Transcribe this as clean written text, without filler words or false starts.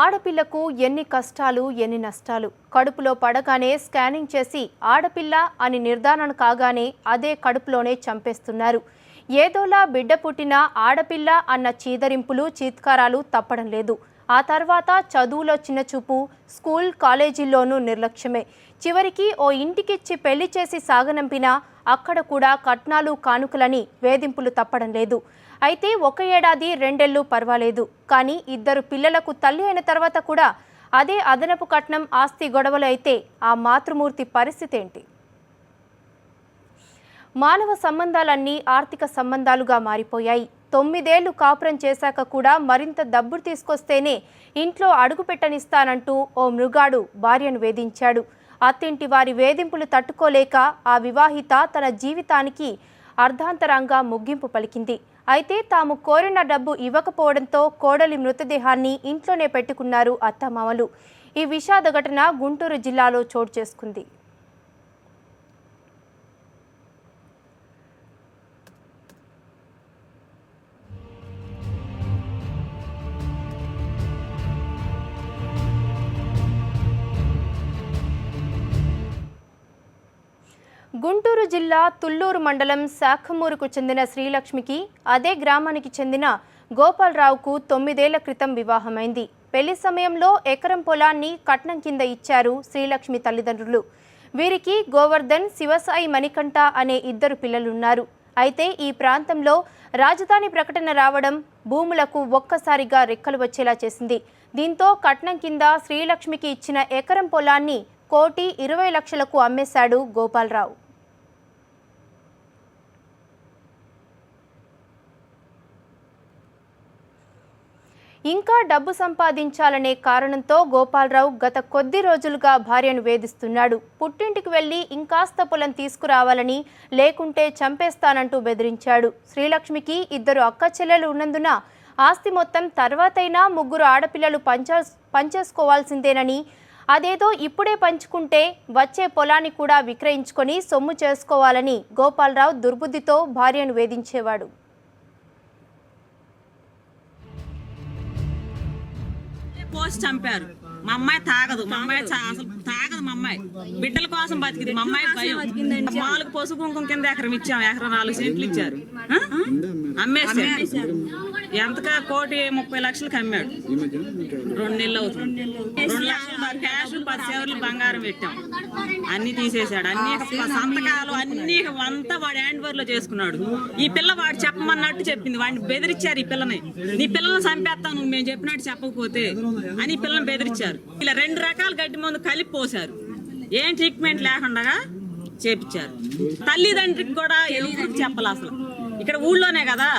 ఆడపిల్లకు ఎన్ని కష్టాలు ఎన్ని నష్టాలు. కడుపులో పడగానే స్కానింగ్ చేసి ఆడపిల్ల అని నిర్ధారణ కాగానే అదే కడుపులోనే చంపేస్తున్నారు. ఏదోలా బిడ్డ పుట్టిన ఆడపిల్ల అన్న చీదరింపులు చీత్కారాలు తప్పడం లేదు. ఆ తర్వాత చదువులో చిన్నచూపు, స్కూల్ కాలేజీల్లోనూ నిర్లక్ష్యమే. చివరికి ఓ ఇంటికిచ్చి పెళ్లి చేసి సాగనంపినా అక్కడ కూడా కట్నాలు కానుకలని వేధింపులు తప్పడం లేదు. అయితే 1 ఏడాది 2 ఏళ్ళు పర్వాలేదు, కానీ 2 పిల్లలకు తల్లి అయిన తర్వాత కూడా అదే అదనపు కట్నం ఆస్తి గొడవలు అయితే ఆ మాతృమూర్తి పరిస్థితి ఏంటి? మానవ సంబంధాలన్నీ ఆర్థిక సంబంధాలుగా మారిపోయాయి. 9 ఏళ్లు కాపురం చేశాక కూడా మరింత డబ్బు తీసుకొస్తేనే ఇంట్లో అడుగుపెట్టనిస్తానంటూ ఓ మృగాడు భార్యను వేధించాడు. అత్తింటి వారి వేధింపులు తట్టుకోలేక ఆ వివాహిత తన జీవితానికి అర్ధాంతరంగా ముగింపు పలికింది. అయితే తాము కోరిన డబ్బు ఇవ్వకపోవడంతో కోడలి మృతదేహాన్ని ఇంట్లోనే పెట్టుకున్నారు అత్తమామలు. ఈ విషాద ఘటన గుంటూరు జిల్లాలో చోటు చేసుకుంది. గుంటూరు జిల్లా తుళ్లూరు మండలం శాఖమూరుకు చెందిన శ్రీలక్ష్మికి అదే గ్రామానికి చెందిన గోపాలరావుకు 9 ఏళ్ల క్రితం వివాహమైంది. పెళ్లి సమయంలో ఎకరం పొలాన్ని కట్నం కింద ఇచ్చారు శ్రీలక్ష్మి తల్లిదండ్రులు. వీరికి గోవర్ధన్, శివసాయి మణికంఠ అనే 2 పిల్లలున్నారు. అయితే ఈ ప్రాంతంలో రాజధాని ప్రకటన రావడం భూములకు ఒక్కసారిగా రెక్కలు వచ్చేలా చేసింది. దీంతో కట్నం కింద శ్రీలక్ష్మికి ఇచ్చిన ఎకరం పొలాన్ని 1,20,00,000కు అమ్మేశాడు గోపాలరావు. ఇంకా డబ్బు సంపాదించాలనే కారణంతో గోపాలరావు గత కొద్ది రోజులుగా భార్యను వేధిస్తున్నాడు. పుట్టింటికి వెళ్లి ఇంకాస్త పొలం తీసుకురావాలని, లేకుంటే చంపేస్తానంటూ బెదిరించాడు. శ్రీలక్ష్మికి 2 అక్క చెల్లెలు ఉన్నందున ఆస్తి మొత్తం తర్వాతైనా 3 ఆడపిల్లలు పంచేసుకోవాల్సిందేనని, అదేదో ఇప్పుడే పంచుకుంటే వచ్చే పొలాన్ని కూడా విక్రయించుకొని సొమ్ము చేసుకోవాలని గోపాలరావు దుర్బుద్ధితో భార్యను వేధించేవాడు. పోసి చంపారు. మా అమ్మాయి తాగదు, మా అమ్మాయి అసలు తాగదు. మా అమ్మాయి బిడ్డల కోసం బతికింది. మా అమ్మాయి భయం. మాలకు పసుపు కుంకుమ కింద ఎకరం ఇచ్చాం. ఎకరం 4 సెంట్లు ఇచ్చారు. అమ్మేసారు. ఎంతగా 1,30,00,000కి అమ్మాడు. 2 నెలలు అవుతుంది. 2 లక్షలు క్యాష్, 10 సేవర్లు బంగారం పెట్టాం. అన్ని తీసేశాడు. అన్ని సంతకాలు అన్ని అంతా వాడు హ్యాండ్ ఓవర్ లో చేసుకున్నాడు. ఈ పిల్ల వాడు చెప్పమన్నట్టు చెప్పింది. వాడిని బెదిరించారు. ఈ పిల్లని, నీ పిల్లల్ని చంపేస్తాను నువ్వు మేము చెప్పినట్టు చెప్పకపోతే అని పిల్లల్ని బెదిరించారు. ఇలా 2 రకాల గడ్డి మందు కలిపి పోసారు. ఏం ట్రీట్మెంట్ లేకుండా చేపించారు. తల్లిదండ్రికి కూడా ఎవరికి చెప్పాలి. అసలు ఇక్కడ ఊళ్ళోనే కదా